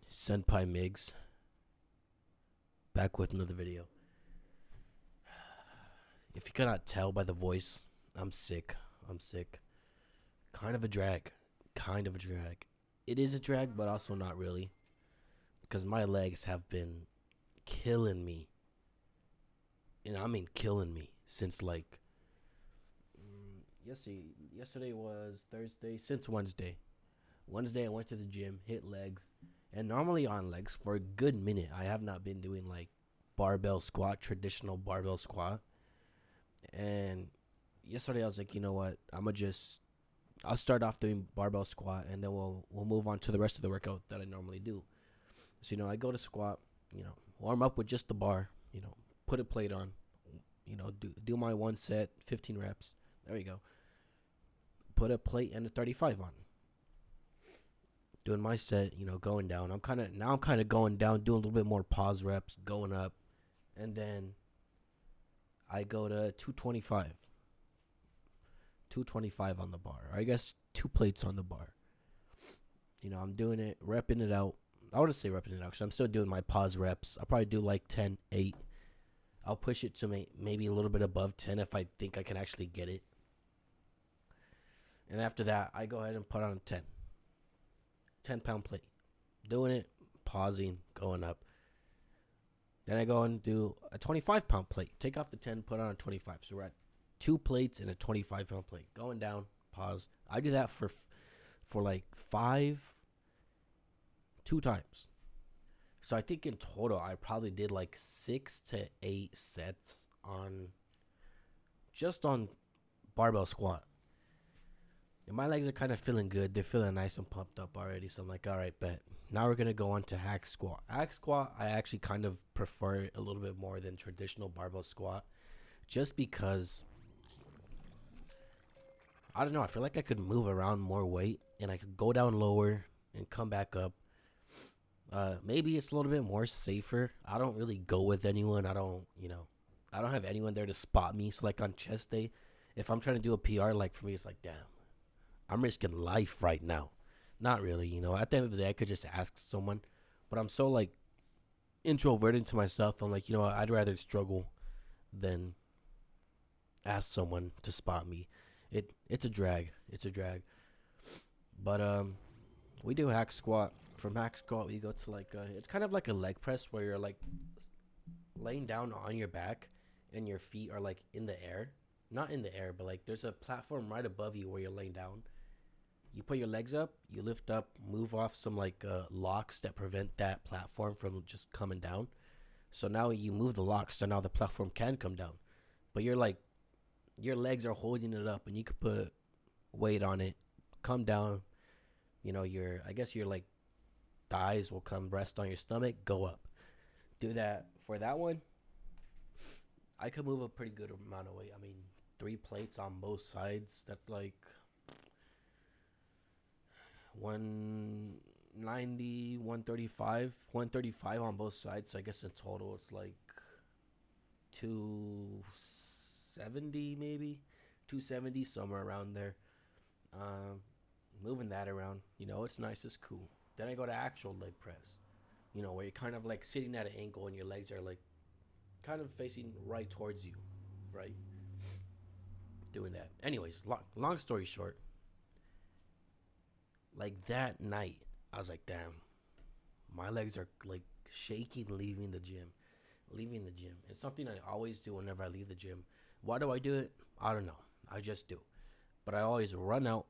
Senpai Migs, back with another video. If you cannot tell by the voice, I'm sick. I'm sick. Kind of a drag. Kind of a drag. It is a drag, but also not really. Because my legs have been killing me. And I mean killing me since like yesterday was Thursday, since Wednesday. Wednesday I went to the gym, hit legs, and normally on legs for a good minute I have not been doing like barbell squat, traditional barbell squat. And yesterday I was like, you know what? I'll start off doing barbell squat and then we'll move on to the rest of the workout that I normally do. So I go to squat, warm up with just the bar, put a plate on, do my one set, 15 reps. There you go. Put a plate and a 35 on. Doing my set, going down. I'm kind of going down, doing a little bit more pause reps, going up, and then I go to 225. 225 on the bar. Or I guess 2 plates on the bar. I'm doing it, repping it out. I wouldn't say repping it out because I'm still doing my pause reps. I'll probably do like 10, 8. I'll push it to maybe a little bit above 10 if I think I can actually get it. And after that, I go ahead and put on 10-pound plate. Doing it, pausing, going up. Then I go and do a 25-pound plate. Take off the 10, put on a 25. So we're at 2 plates and a 25-pound plate. Going down, pause. I do that for like 2 times. So I think in total, I probably did like 6 to 8 sets on barbell squat. And my legs are kind of feeling good. They're feeling nice and pumped up already. So I'm like, all right, bet. Now we're going to go on to hack squat. Hack squat, I actually kind of prefer a little bit more than traditional barbell squat. Just because, I don't know, I feel like I could move around more weight. And I could go down lower and come back up. Maybe it's a little bit more safer. I don't really go with anyone. I don't have anyone there to spot me. So like on chest day, if I'm trying to do a PR, like for me, it's like, damn. I'm risking life right now. Not really, At the end of the day, I could just ask someone. But I'm so, like, introverted to myself. I'm like, I'd rather struggle than ask someone to spot me. It's a drag. It's a drag. But, we do hack squat. From hack squat, we go to, like, it's kind of like a leg press where you're, like, laying down on your back and your feet are, like, in the air. Not in the air, but, like, there's a platform right above you where you're laying down. You put your legs up, you lift up, move off some like locks that prevent that platform from just coming down. So now you move the locks, so now the platform can come down. But you're like, your legs are holding it up, and you could put weight on it, come down. Your like thighs will come rest on your stomach, go up. Do that for that one. I could move a pretty good amount of weight. I mean, 3 plates on both sides. That's like 190, 135 on both sides. So I guess in total it's like 270, maybe 270, somewhere around there. Moving that around, it's nice, it's cool. Then I go to actual leg press, where you're kind of like sitting at an angle and your legs are like kind of facing right towards you, right? Doing that. Anyways, long story short, like that night, I was like, damn, my legs are like shaking leaving the gym. It's something I always do whenever I leave the gym. Why do I do it? I don't know. I just do. But I always run out.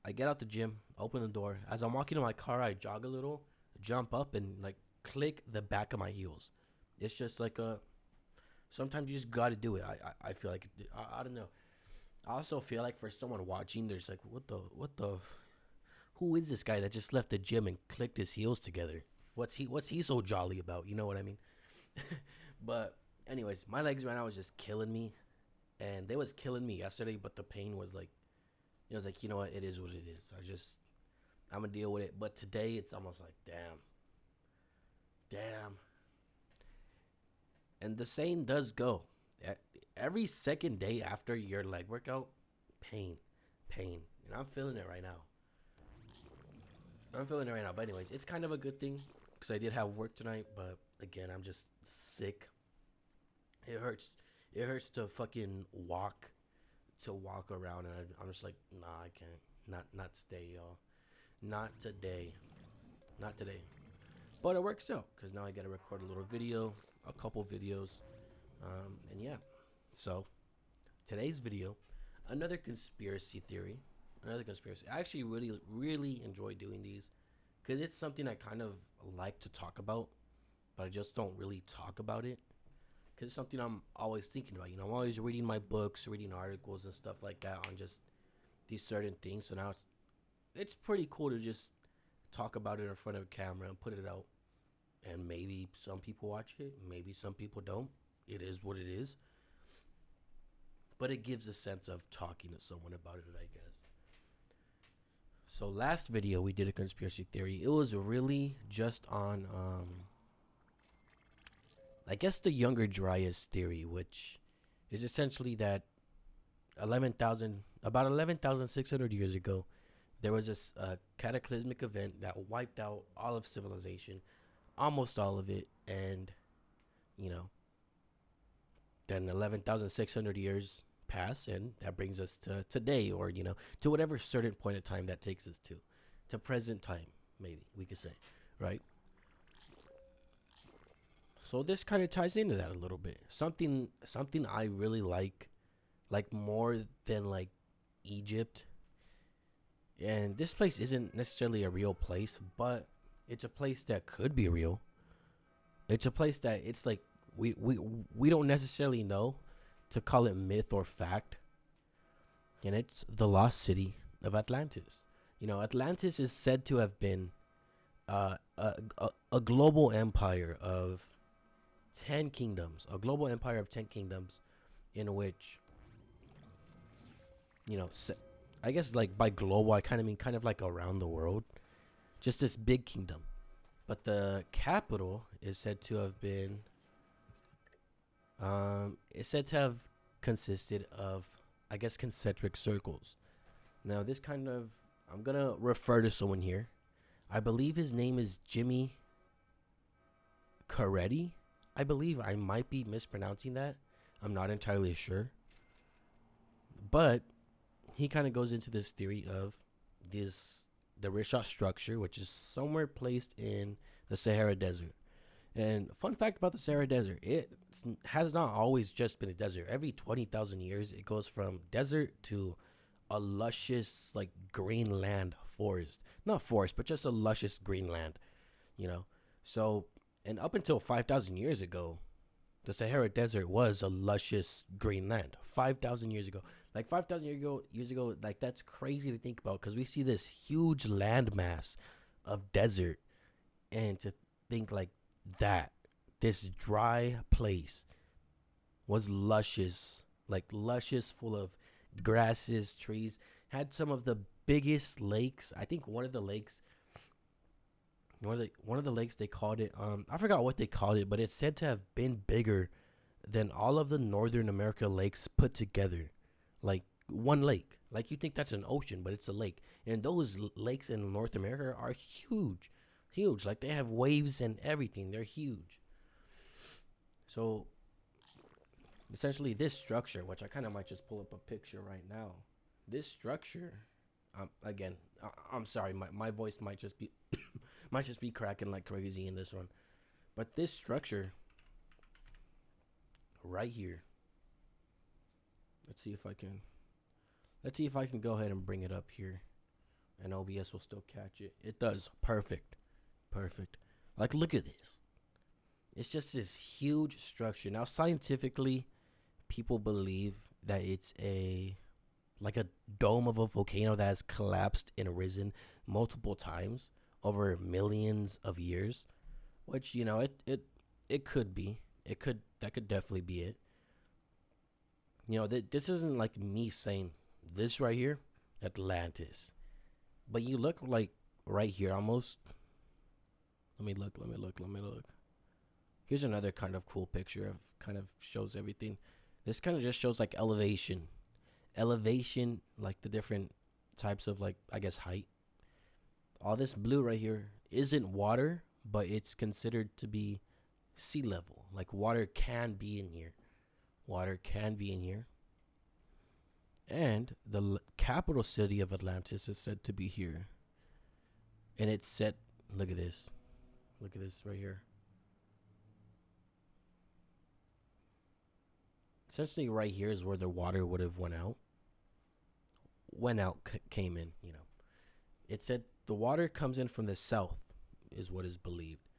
I get out the gym, open the door. As I'm walking to my car, I jog a little, jump up, and like click the back of my heels. It's just like sometimes you just got to do it. I feel like, I don't know. I also feel like for someone watching, there's like, who is this guy that just left the gym and clicked his heels together? What's he so jolly about? You know what I mean? But anyways, my legs right now was just killing me, and they was killing me yesterday. But the pain was like, it was like, you know what? It is what it is. I'm gonna deal with it. But today it's almost like, damn. And the saying does go. Every second day after your leg workout, pain. And I'm feeling it right now. But anyways, it's kind of a good thing. because I did have work tonight, but again, I'm just sick. It hurts. It hurts to fucking walk around, and I'm just like, nah, I can't. Not today, y'all. Not today. Not today. But it works out because now I got to record a little video, a couple videos, and yeah. So today's video, another conspiracy theory, another conspiracy. I actually really enjoy doing these because it's something I kind of like to talk about, but I just don't really talk about it because it's something I'm always thinking about. I'm always reading my books, reading articles and stuff like that on just these certain things. So now it's pretty cool to just talk about it in front of a camera and put it out. And maybe some people watch it, maybe some people don't. It is what it is. But it gives a sense of talking to someone about it, I guess. So last video we did a conspiracy theory. It was really just on I guess the Younger Dryas theory, which is essentially that about 11,600 years ago, there was this cataclysmic event that wiped out all of civilization, almost all of it, and then 11,600 years pass, and that brings us to today, or to whatever certain point of time that takes us to present time, maybe we could say, right? So this kind of ties into that a little bit. Something I really like more than like Egypt. And this place isn't necessarily a real place, but it's a place that could be real. It's a place that it's like we don't necessarily know to call it myth or fact. And it's the lost city of Atlantis. Atlantis is said to have been a global empire of 10 kingdoms, a global empire of 10 kingdoms in which, I guess like by global, I kind of mean kind of like around the world, just this big kingdom. But the capital is said to have been, it's said to have consisted of, I guess, concentric circles. Now, this kind of, I'm going to refer to someone here. I believe his name is Jimmy Caretti. I believe I might be mispronouncing that. I'm not entirely sure. But he kind of goes into this theory of the Richat structure, which is somewhere placed in the Sahara Desert. And fun fact about the Sahara Desert, it has not always just been a desert. Every 20,000 years, it goes from desert to a luscious, like, green land forest. Not forest, but just a luscious green land, So, and up until 5,000 years ago, the Sahara Desert was a luscious green land. 5,000 years ago. Like 5,000 years ago, like that's crazy to think about because we see this huge landmass of desert, and to think like that, this dry place was luscious, full of grasses, trees, had some of the biggest lakes. I think one of the lakes they called it, I forgot what they called it, but it's said to have been bigger than all of the Northern America lakes put together. Like one lake. Like you think that's an ocean, but it's a lake. And those lakes in North America are huge. Huge. Like they have waves and everything. They're huge. So essentially this structure, which I kind of might just pull up a picture right now. This structure, again, I'm sorry, my voice might just be might just be cracking like crazy in this one. But this structure right here. Let's see if I can go ahead and bring it up here. And OBS will still catch it. It does. Perfect. Like, look at this. It's just this huge structure. Now, scientifically, people believe that it's like a dome of a volcano that has collapsed and risen multiple times over millions of years, which it could be. That could definitely be it. This isn't like me saying this right here, Atlantis. But you look like right here almost. Let me look. Here's another kind of cool picture of kind of shows everything. This kind of just shows like elevation, like the different types of like, I guess, height. All this blue right here isn't water, but it's considered to be sea level. Like water can be in here. Water can be in here. And the capital city of Atlantis is said to be here. And it's set, look at this. Look at this right here. Essentially, right here is where the water would have went out. Came in, you know. It said the water comes in from the south, is what is believed.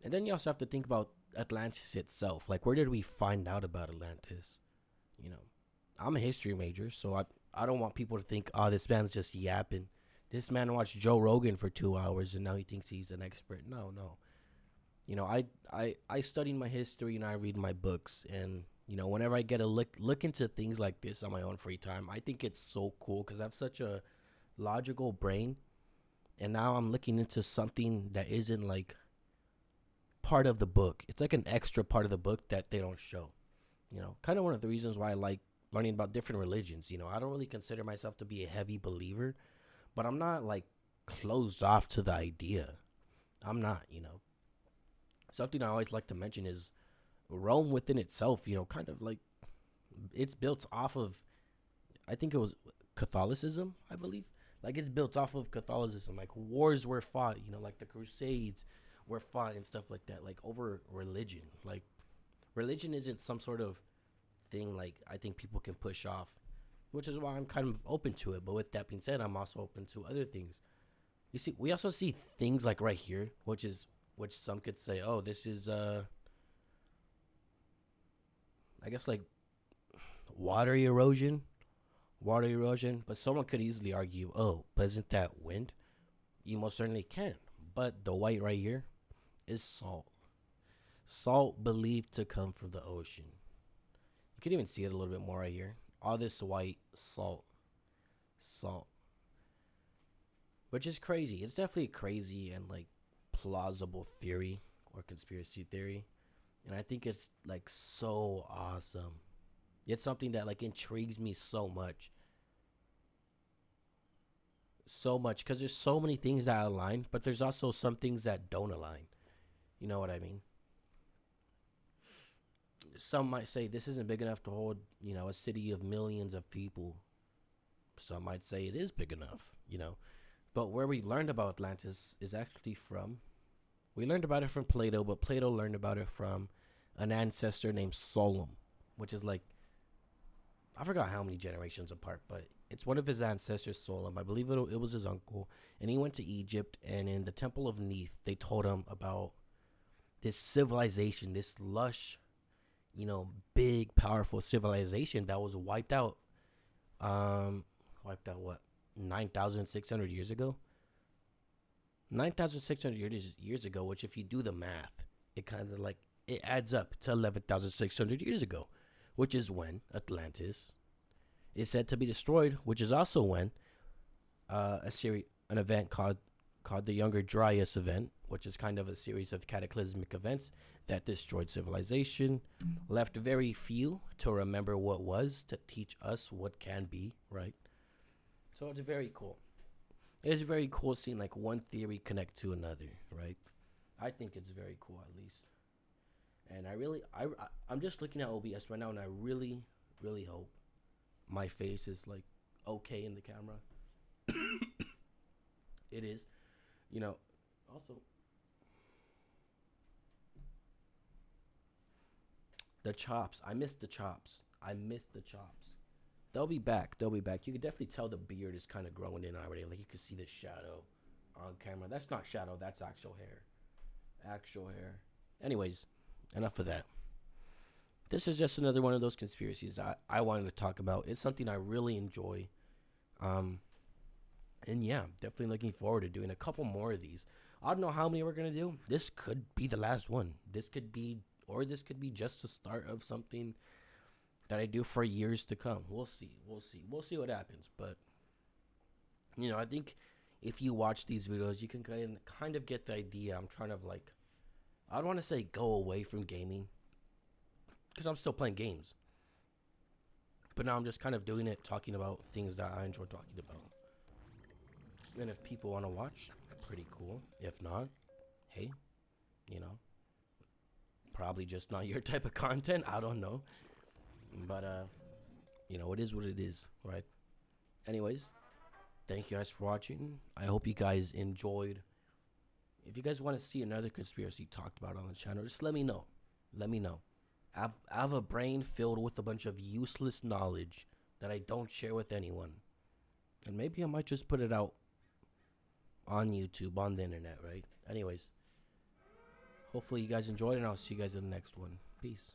And then you also have to think about Atlantis itself. Like, where did we find out about Atlantis? You know, I'm a history major, so I don't want people to think, oh, this man's just yapping. This man watched Joe Rogan for 2 hours and now he thinks he's an expert. No, no. You know, I study my history and I read my books, and you know, whenever I get a look into things like this on my own free time, I think it's so cool because I have such a logical brain, and now I'm looking into something that isn't like part of the book. It's like an extra part of the book that they don't show. You know, kind of one of the reasons why I like learning about different religions. You know, I don't really consider myself to be a heavy believer, but I'm not like closed off to the idea. I'm not, you know. Something I always like to mention is Rome within itself, you know, kind of like it's built off of, I think it was Catholicism, I believe. Like it's built off of Catholicism. Like wars were fought, you know, like the Crusades were fought and stuff like that, like over religion. Like religion isn't some sort of thing like I think people can push off, which is why I'm kind of open to it. But with that being said, I'm also open to other things. You see, we also see things like right here, which some could say, oh, this is I guess like water erosion, but someone could easily argue, oh, but isn't that wind? You most certainly can. But the white right here is salt believed to come from the ocean. You can even see it a little bit more right here. All this white salt, which is crazy. It's definitely crazy and like plausible theory or conspiracy theory, and I think it's like so awesome. It's something that like intrigues me so much because there's so many things that align, but there's also some things that don't align. You know what I mean? Some might say this isn't big enough to hold, you know, a city of millions of people. Some might say it is big enough, you know. But where we learned about Atlantis is actually from, we learned about it from Plato, but Plato learned about it from an ancestor named Solon, which is like, I forgot how many generations apart, but it's one of his ancestors, Solon. I believe it was his uncle. And he went to Egypt, and in the Temple of Neith, they told him about this civilization, this lush, you know, big, powerful civilization that was wiped out. Wiped out what? 9,600 years ago? 9,600 years ago, which if you do the math, it kind of like, it adds up to 11,600 years ago, which is when Atlantis is said to be destroyed, which is also when an event called the Younger Dryas event, which is kind of a series of cataclysmic events that destroyed civilization, left very few to remember what was, to teach us what can be, right? So it's very cool. It's very cool seeing like one theory connect to another, right? I think it's very cool, at least. And I'm just looking at OBS right now, and I really, really hope my face is like okay in the camera. It is, you know. Also, the chops. I missed the chops. They'll be back. You can definitely tell the beard is kind of growing in already. Like you can see the shadow on camera. That's not shadow. That's actual hair. Anyways, enough of that. This is just another one of those conspiracies I wanted to talk about. It's something I really enjoy. And yeah, definitely looking forward to doing a couple more of these. I don't know how many we're going to do. This could be the last one. This could be just the start of something that I do for years to come. We'll see what happens. But, you know, I think if you watch these videos, you can kind of get the idea. I'm trying to like, I don't want to say go away from gaming, because I'm still playing games. But now I'm just kind of doing it, talking about things that I enjoy talking about. And if people want to watch, pretty cool. If not, okay. You know, probably just not your type of content. I don't know. But, it is what it is, right? Anyways, thank you guys for watching. I hope you guys enjoyed. If you guys want to see another conspiracy talked about on the channel, just let me know. Let me know. I have a brain filled with a bunch of useless knowledge that I don't share with anyone. And maybe I might just put it out on YouTube, on the internet, right? Anyways, hopefully you guys enjoyed, and I'll see you guys in the next one. Peace.